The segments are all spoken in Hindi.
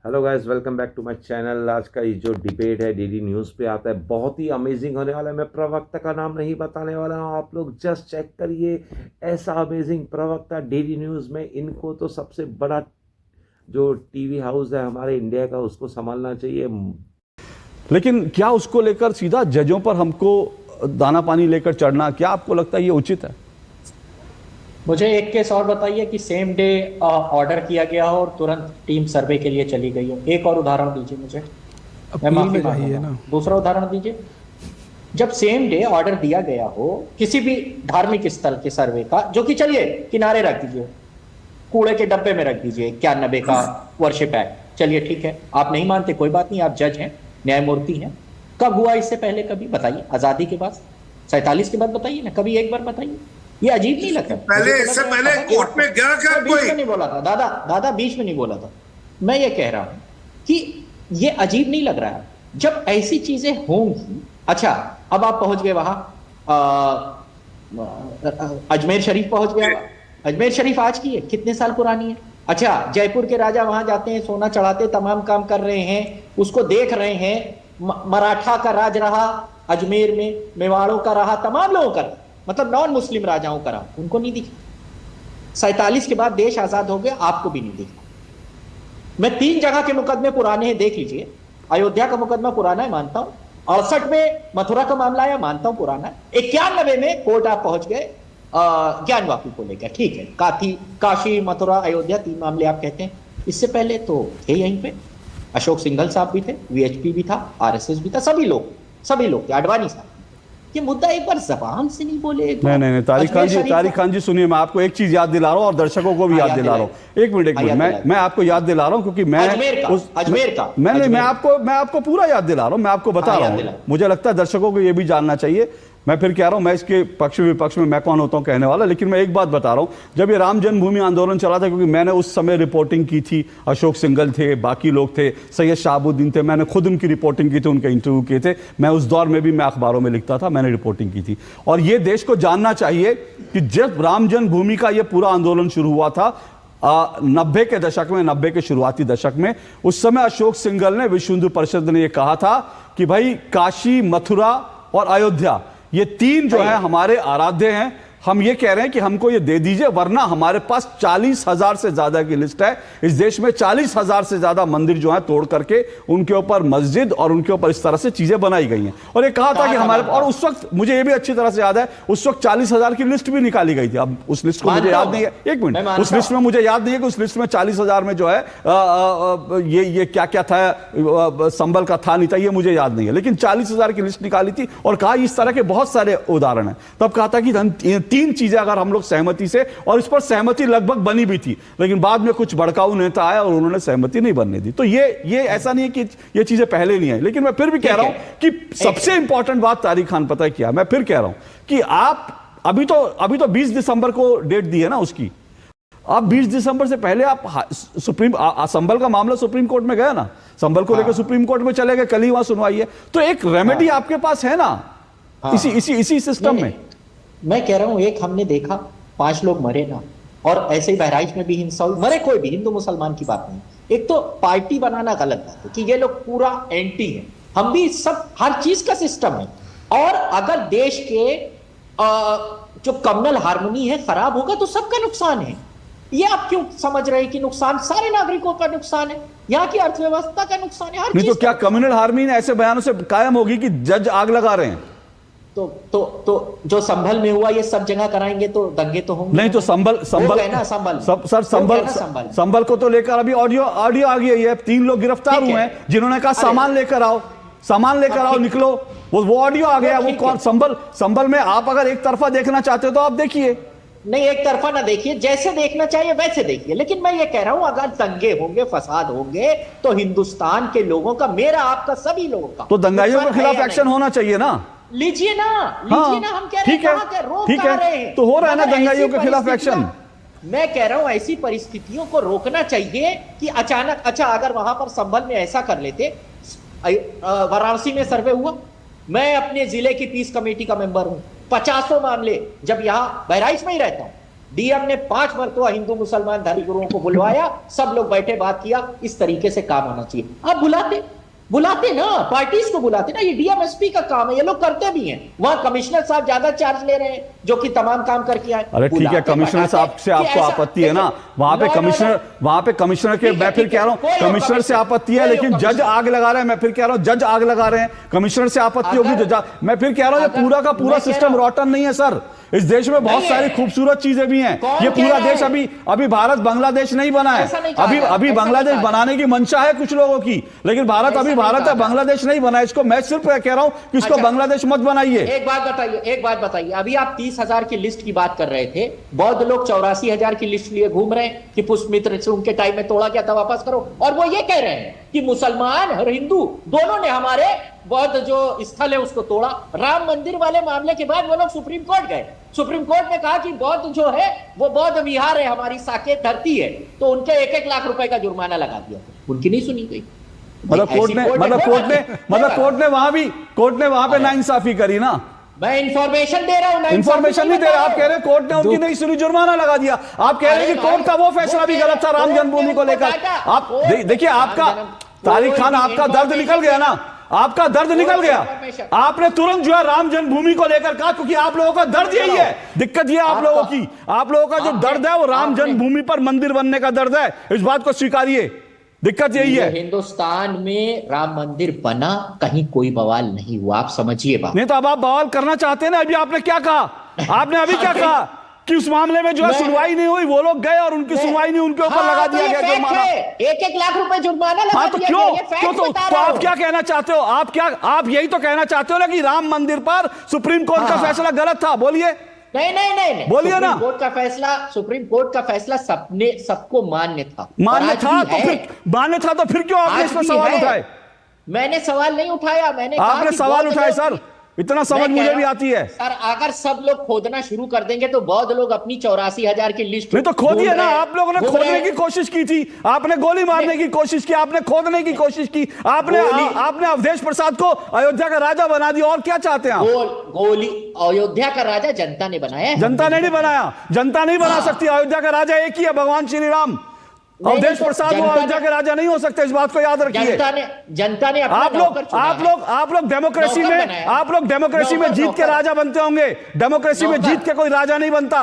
Hello guys, welcome back to my channel. आज का ये जो डिबेट है डीडी न्यूज़ पे आता है, बहुत ही अमेजिंग होने वाला है। मैं प्रवक्ता का नाम नहीं बताने वाला हूँ, आप लोग जस्ट चेक करिए। ऐसा अमेजिंग प्रवक्ता डीडी न्यूज़ में, इनको तो सबसे बड़ा जो टीवी हाउस है हमारे इंडिया का, उसको संभालना चाहिए। लेकिन क्या उसको लेकर सीधा जजों पर हमको दाना पानी लेकर चढ़ना, क्या आपको लगता है ये उचित है? मुझे एक केस और बताइए कि सेम डे ऑर्डर किया गया हो और तुरंत टीम सर्वे के लिए चली गई हो। एक और उदाहरण दीजिए मुझे, मैं माफी मांगूंगा ना। दूसरा उदाहरण दीजिए, जब सेम डे ऑर्डर दिया गया हो किसी भी धार्मिक स्थल के सर्वे का, जो कि चलिए किनारे रख दीजिए, कूड़े के डब्बे में रख दीजिए, 91 का वर्शिप एक्ट, चलिए ठीक है, आप नहीं मानते कोई बात नहीं, आप जज हैं, न्यायमूर्ति हैं। कब हुआ इससे पहले कभी बताइए? आजादी के बाद, 47 के बाद बताइए ना, कभी एक बार बताइए। ये अजीब नहीं लगता? पहले इससे पहले कोर्ट में गया क्या कोई? बीच में नहीं बोला था दादा बीच में नहीं बोला था। मैं ये कह रहा हूं कि ये अजीब नहीं लग रहा है जब ऐसी चीजें होंगी। अच्छा, अब आप पहुंच गए वहां, अजमेर शरीफ पहुंच गया। अजमेर शरीफ आज की है, कितने साल पुरानी है? अच्छा, जयपुर के राजा वहां जाते हैं, सोना चढ़ाते, तमाम काम कर रहे हैं, उसको देख रहे हैं। मराठा का राज रहा अजमेर में, मेवाड़ों का रहा, तमाम लोगों का, मतलब नॉन मुस्लिम राजाओं का रहा, उनको नहीं दिखा। 47 के बाद देश आजाद हो गया, आपको भी नहीं दिखा। मैं 3 जगह के मुकदमे पुराने हैं, देख लीजिए। अयोध्या का मुकदमा पुराना है, मानता हूं। 68 में मथुरा का मामला है, मानता हूं पुराना है। 91 में कोर्ट आप पहुंच गए ज्ञानवापी को लेकर, ठीक है। काशी, मथुरा, अयोध्या, 3 मामले आप कहते हैं। इससे पहले तो थे यहीं पे, अशोक सिंघल साहब भी थे, वीएचपी भी था, आरएसएस भी था, सभी लोग थे, आडवाणी साहब। ये मुद्दा एक बार जबान से नहीं बोले? नहीं, तारिक खान जी सुनिए, मैं आपको एक चीज याद दिला रहा हूं और दर्शकों को भी याद दिला रहा हूं। एक मिनट, मैं आपको याद दिला रहा हूं क्योंकि मैं मैं आपको पूरा याद दिला रहा हूं, मैं आपको बता रहा हूं। मुझे लगता है दर्शकों को यह भी जानना चाहिए। मैं फिर कह रहा हूं, मैं इसके पक्ष विपक्ष में मैं कौन होता हूं कहने वाला, लेकिन मैं एक बात बता रहा हूं। जब ये राम जन्मभूमि आंदोलन चला था, क्योंकि मैंने उस समय रिपोर्टिंग की थी, अशोक सिंघल थे, बाकी लोग थे, सैयद शहाबुद्दीन थे, मैंने खुद उनकी रिपोर्टिंग की थी, उनके इंटरव्यू किए थे। मैं उस दौर में भी मैं अखबारों में लिखता था, मैंने रिपोर्टिंग की थी। और ये देश को जानना चाहिए कि जब राम जन्मभूमि का ये पूरा आंदोलन शुरू हुआ था 90 के दशक में, 90 के शुरुआती दशक में, उस समय अशोक सिंघल ने, विश्व हिंदू परिषद ने यह कहा था कि भाई काशी, मथुरा और अयोध्या, ये 3 जो है हमारे आराध्य हैं। हम ये कह रहे हैं कि हमको ये दे दीजिए, वरना हमारे पास 40,000 से ज्यादा की लिस्ट है। इस देश में 40,000 से ज्यादा मंदिर जो है तोड़ करके उनके ऊपर मस्जिद और उनके ऊपर इस तरह से चीजें बनाई गई हैं। और ये कहा था कि हमारे, और उस वक्त मुझे ये भी अच्छी तरह से याद है, उस वक्त 40,000 की लिस्ट भी निकाली गई थी। अब उस लिस्ट को मुझे याद नहीं है, एक मिनट, उस लिस्ट में मुझे याद नहीं है कि उस लिस्ट में 40,000 में जो है ये क्या क्या था, संबल का था नहीं था, ये मुझे याद नहीं है, लेकिन 40,000 की लिस्ट निकाली थी। और कहा, इस तरह के बहुत सारे उदाहरण है। तब कहा था कि 3 चीजें अगर हम लोग सहमति से, और इस पर सहमति लगभग बनी भी थी, लेकिन बाद में कुछ भड़काऊ नेता आया और उन्होंने सहमति नहीं बनने दी। तो ये ऐसा नहीं है कि ये चीजें पहले नहीं आई, लेकिन मैं फिर भी कह रहा हूं कि सबसे इंपॉर्टेंट बात, तारिक खान, पता है क्या? मैं फिर कह रहा हूं कि आप अभी तो 20 दिसंबर को डेट दी है ना उसकी। आप 20 दिसंबर से पहले आप संबल का मामला सुप्रीम कोर्ट में गया ना, संबल को लेकर सुप्रीम कोर्ट में चले गए, कल ही वहां सुनवाई है। तो एक रेमेडी आपके पास है ना इसी सिस्टम में। मैं कह रहा हूं, एक हमने देखा 5 लोग मरे ना, और ऐसे ही बहराइच में भी हिंसा हुई, मरे कोई भी, हिंदू मुसलमान की बात नहीं। एक तो पार्टी बनाना गलत बात है कि ये लोग पूरा एंटी है, हम भी सब, हर चीज का सिस्टम है। और अगर देश के जो कम्युनल हार्मनी है खराब होगा तो सबका नुकसान है। ये आप क्यों समझ रहे हैं कि नुकसान सारे नागरिकों का नुकसान है, यहाँ की अर्थव्यवस्था का नुकसान है, हर नहीं। तो क्या कम्युनल हार्मनी ऐसे बयानों से कायम होगी कि जज आग लगा रहे हैं? तो जो संभल में हुआ ये सब जगह कराएंगे तो दंगे तो होंगे नहीं। तो संभल को तो लेकर अभी ऑडियो आ गई है, 3 लोग गिरफ्तार हुए हैं जिन्होंने कहा सामान लेकर आओ, निकलो। वो ऑडियो आ गया। वो कौन? संभल में आप अगर एक तरफा देखना चाहते हो तो आप देखिए। नहीं, एक तरफा ना देखिए, जैसे देखना चाहिए वैसे देखिए। लेकिन मैं ये कह रहा हूं, अगर दंगे होंगे, फसाद होंगे, तो हिंदुस्तान के लोगों का, मेरा आपका, सभी लोगों का, तो दंगाइयों के खिलाफ एक्शन होना चाहिए ना। लीजिए ना, हम कह रहे हैं, ठीक है, तो हो रहा है ना दंगाइयों के खिलाफ एक्शन। मैं कह रहा हूं ऐसी परिस्थितियों को रोकना चाहिए कि अचानक, अच्छा अगर वहां पर संभल में ऐसा कर लेते, वाराणसी में सर्वे हुआ, मैं अपने जिले की पीस कमेटी का मेंबर हूं, 50 मामले, जब यहां बहराइच में ही रहता हूं, डीएम ने 5 मरतबा हिंदू मुसलमान धर्मगुरुओं को बुलवाया, सब लोग बैठे बात किया, इस तरीके से काम होना चाहिए। आप बुलाते ना, पार्टीज को बुलाते ना, ये डीएमएसपी का काम है, ये लोग करते भी हैं। वहां कमिश्नर साहब ज्यादा चार्ज ले रहे हैं जो कि तमाम काम करके आए। अरे ठीक है, कमिश्नर साहब से आपको आपत्ति है ना, वहां पे कमिश्नर के, मैं फिर कह रहा हूं कमिश्नर से आपत्ति है, लेकिन जज आग लगा रहे हैं। मैं फिर कह रहा हूं जज आग लगा रहे हैं, कमिश्नर से आपत्ति होगी तो मैं फिर कह रहा हूं पूरा का पूरा सिस्टम रॉटन नहीं है सर। इस देश में बहुत सारी खूबसूरत चीजें भी हैं। ये पूरा देश अभी भारत बांग्लादेश नहीं बना है। अभी बांग्लादेश बनाने की मंशा है कुछ लोगों की, लेकिन भारत अभी भारत है, बांग्लादेश नहीं बना है। इसको मैं सिर्फ कह रहा हूं कि इसको बांग्लादेश मत बनाइए। एक बात बताइए, अभी आप 30,000 की लिस्ट की बात कर रहे थे, बौद्ध लोग 84,000 की लिस्ट लिए घूम रहे हैं कि पुष्पमित्र से उनके टाइम में तोड़ा गया था, वापस करो। और वो ये कह रहे हैं कि मुसलमान और हिंदू दोनों ने हमारे बौद्ध जो स्थल है उसको तोड़ा। राम मंदिर वाले मामले के बाद वो लोग सुप्रीम कोर्ट गए, सुप्रीम कोर्ट ने कहा कि बौद्ध जो है वो बौद्ध विहार है, हमारी साकेत धरती है, तो उनके 1-1 लाख रुपए का जुर्माना लगा दिया। उनकी नहीं सुनी गई। कोर्ट ने वहां पे नाइंसाफी करी ना। मैं इंफॉर्मेशन दे रहा हूं, इंफॉर्मेशन नहीं दे रहा। आप कह रहे हैं कोर्ट ने उनकी नहीं सुनी, जुर्माना लगा दिया। आप कह रहे हैं कि कोर्ट का वो फैसला भी गलत था राम जन्मभूमि को लेकर। आप देखिए, आपका तारिक खान, आपका दर्द निकल गया ना, आपका दर्द निकल गया। आपने तुरंत जो है राम जन्मभूमि को लेकर कहा, क्योंकि आप लोगों का दर्द यही है। दिक्कत ये आप लोगों की, आप लोगों का जो दर्द है वो राम जन्मभूमि पर मंदिर बनने का दर्द है। इस बात को स्वीकारिए, दिक्कत यही है। हिंदुस्तान में राम मंदिर बना, कहीं कोई बवाल नहीं हुआ, आप समझिए बात। नहीं तो अब आप बवाल करना चाहते हैं ना। अभी आपने क्या कहा, आपने अभी क्या कहा कि उस मामले में जो है सुनवाई नहीं हुई, वो लोग गए और उनकी सुनवाई नहीं, उनके ऊपर लगा दिया गया जुर्माना। 1-1 लाख रुपए जुर्माना लगा हाँ, तो क्यों तो आप क्या कहना चाहते हो? आप यही तो कहना चाहते हो ना कि राम मंदिर पर सुप्रीम कोर्ट का फैसला गलत था। बोलिए। नहीं, बोलिए ना। सुप्रीम कोर्ट का फैसला सबको मान्य था। मान्य था तो फिर क्यों आपने इस पर सवाल उठाए? मैंने सवाल नहीं उठाया, मैंने आपने सवाल उठाए सर, इतना समझ मुझे भी आती है सर। अगर सब लोग खोदना शुरू कर देंगे तो बौद्ध लोग अपनी 84,000 की लिस्ट नहीं तो खोदिए ना। आप लोगों ने खोदने की कोशिश की थी, आपने गोली मारने की कोशिश की, आपने खोदने की कोशिश की, आपने अवधेश प्रसाद को अयोध्या का राजा बना दिया। और क्या चाहते हैं आप? गोली अयोध्या का राजा जनता ने बनाया है। जनता ने नहीं बनाया, जनता नहीं बना सकती। अयोध्या का राजा एक ही है, भगवान श्री राम। अवधेश प्रसाद वो अयोध्या के राजा नहीं हो सकते, इस बात को याद रखिए। जनता ने आप लोग डेमोक्रेसी में जीत के राजा बनते होंगे, डेमोक्रेसी में जीत के कोई राजा नहीं बनता।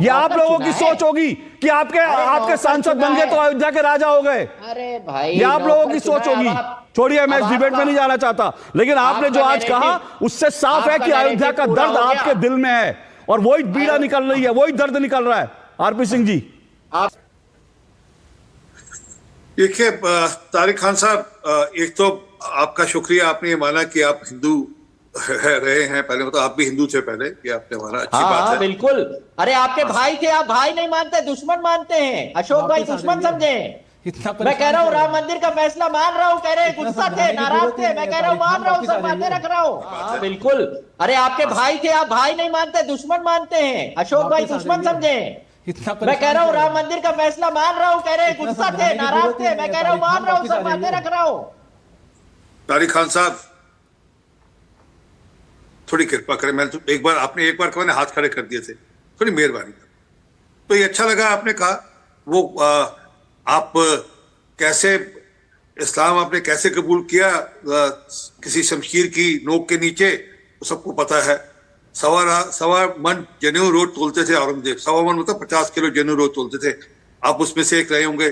ये आप लोगों की सोच होगी कि आपके सांसद बन गए तो अयोध्या के राजा हो गए। अरे भाई, ये आप लोगों की सोच होगी। छोड़िए, मैं इस डिबेट में नहीं जाना चाहता, लेकिन आपने जो आज कहा उससे साफ है कि अयोध्या का दर्द आपके दिल में है और वही पीड़ा निकल रही है, वही दर्द निकल रहा है। आरपी सिंह जी। देखिए तारिक खान साहब, एक तो आपका शुक्रिया, आपने ये माना कि आप हिंदू रहे हैं पहले, मतलब आप भी हिंदू थे पहले, ये आपने माना, अच्छी बात है। बिल्कुल। अरे आपके भाई थे, आप भाई नहीं मानते, दुश्मन मानते हैं। अशोक भाई दुश्मन समझे। मैं कह रहा हूँ राम मंदिर का फैसला मान रहा हूँ, कह रहे गुस्सा थे, नाराज थे। मैं कह रहा हूँ मान रहा हूँ, सब बातें रख रहा हूँ। बिल्कुल। अरे आपके भाई थे, आप भाई नहीं मानते, दुश्मन मानते हैं। अशोक भाई दुश्मन समझे। मैं कह रहा हूँ राम मंदिर का फैसला मान रहा हूँ, कह रहे गुस्सा थे, नाराज थे। मैं कह रहा हूँ मान रहा हूँ, सब बातें रख रहा हूँ। तारिक खान साहब थोड़ी कृपा करें, आपने एक बार मैंने हाथ खड़े कर दिए थे, थोड़ी मेहरबानी कर। तो ये अच्छा लगा आपने कहा, वो आप कैसे इस्लाम आपने कैसे कबूल किया किसी शमशीर की नोक के नीचे, वो सबको पता है। 1.25 मन जनेऊ रोज तोलते थे औरंगजेब, 1.25 मन मतलब 50 किलो जनेऊ रोज तोलते थे। आप उसमें से एक रहे होंगे।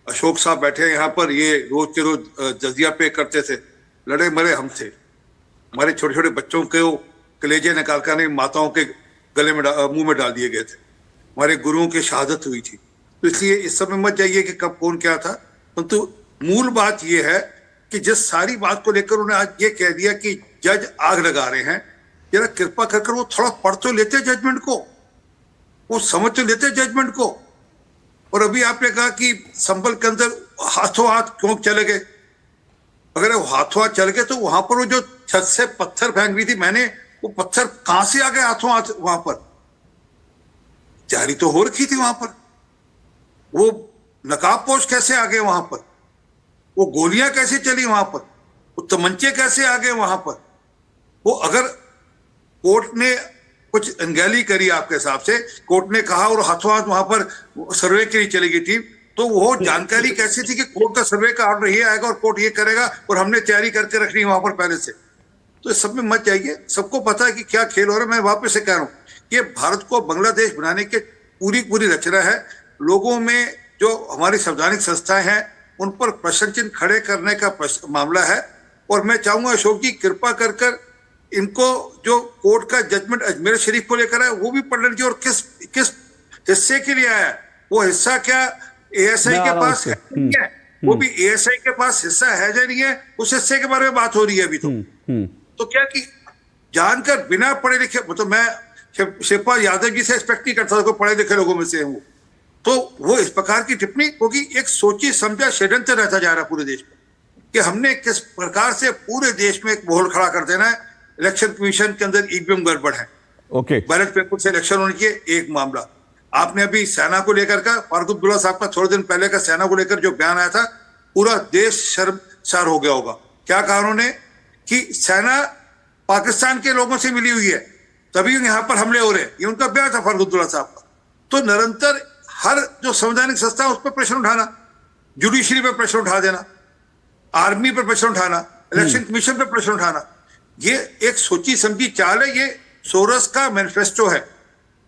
अशोक साहब बैठे हैं यहाँ पर, ये रोज के रोज जजिया पे करते थे। लड़े मरे हम थे, हमारे छोटे छोटे बच्चों के कलेजे निकाल कर माताओं के गले में मुंह में डाल दिए गए थे। हमारे गुरुओं की शहादत हुई थी। तो इसलिए इस सब में मत जाइए कि कब कौन क्या था, परंतु मूल बात यह है कि जिस सारी बात को लेकर उन्हें आज ये कह दिया कि जज आग लगा रहे हैं, जरा कृपा कर वो थोड़ा पढ़ तो लेते जजमेंट को, वो समझ तो लेते जजमेंट को। और अभी आपने कहा कि संभल के अंदर हाथों हाथ क्यों चले गए। अगर वो हाथों हाथ चल गए तो वहां पर वो जो छत से पत्थर फेंक रही थी मैंने, वो पत्थर कहां से आ गए हाथों हाथ? वहां पर जारी तो हो रखी थी, वहां पर वो नकाबपोश कैसे आ गए वहां पर? वो गोलियां कैसे चली वहां पर? वो तमंचे कैसे आ गए वहां पर? वो अगर कोर्ट ने कुछ अनगैली करी आपके हिसाब से, कोर्ट ने कहा, और हाथों हाथ वहां पर सर्वे के लिए चली गई टीम, तो वो जानकारी कैसी थी कि कोर्ट का सर्वे का ऑर्डर ये आएगा और कोर्ट ये करेगा और हमने तैयारी करके रखनी है वहां पर पहले से? तो इस सब में मत जाइए, सबको पता है कि क्या खेल हो रहा है। मैं वापस से कह रहा हूँ, ये भारत को बांग्लादेश बनाने के पूरी रचना है। लोगों में जो हमारी संवैधानिक संस्थाएं हैं उन पर प्रश्न चिन्ह खड़े करने का मामला है। और मैं चाहूंगा अशोक जी, कृपा कर इनको जो कोर्ट का जजमेंट अजमेर शरीफ को लेकर है वो भी पढ़ लीजिए, और किस हिस्से के लिए आया है। वो हिस्सा क्या एएसआई के पास है नहीं है, वो भी एएसआई के पास हिस्सा है या नहीं है, उस हिस्से के बारे में बात हो रही है अभी। तो क्या कि जानकर बिना पढ़े लिखे, मतलब मैं शिवपाल यादव जी से एक्सपेक्ट नहीं करता था, पढ़े लिखे लोगों में से वो, तो वो इस प्रकार की टिप्पणी, क्योंकि एक सोची समझा षड्यंत्र रहता जा रहा है पूरे देश में कि हमने किस प्रकार से पूरे देश में एक माहौल खड़ा कर देना है। इलेक्शन कमीशन के अंदर ईवीएम गड़बड़ है, बैलेट पेपर से इलेक्शन होने की एक मामला। आपने अभी सेना को लेकर का फारूक अब्दुल्ला साहब का थोड़े दिन पहले का सेना को लेकर जो बयान आया था, पूरा देश शर्मसार हो गया होगा। क्या कहा उन्होंने कि सेना पाकिस्तान के लोगों से मिली हुई है तभी यहाँ पर हमले हो रहे हैं, ये उनका बयान था फारूक अब्दुल्ला साहब का। तो निरंतर हर जो संवैधानिक संस्था है उस पर प्रश्न उठाना, जुडिशरी पर प्रश्न उठा देना, आर्मी पर प्रश्न उठाना, इलेक्शन कमीशन पर प्रश्न उठाना, ये एक सोची समझी चाल है। ये सोरस का मैनिफेस्टो है,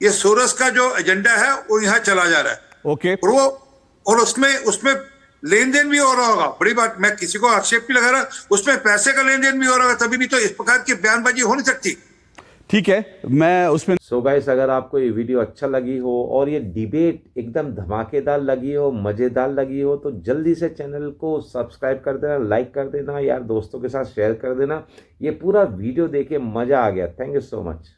ये सोरस का जो एजेंडा है वो यहाँ चला जा रहा है। और उसमें लेन देन भी हो रहा होगा। बड़ी बात, मैं किसी को आक्षेप नहीं लगा रहा, उसमें पैसे का लेन देन भी हो रहा होगा, तभी नहीं तो इस प्रकार की बयानबाजी हो नहीं सकती। ठीक है, मैं उसमें सो गाइस, अगर आपको ये वीडियो अच्छा लगी हो और ये डिबेट एकदम धमाकेदार लगी हो, मजेदार लगी हो, तो जल्दी से चैनल को सब्सक्राइब कर देना, लाइक कर देना, यार दोस्तों के साथ शेयर कर देना। ये पूरा वीडियो देखे मजा आ गया। Thank you so much.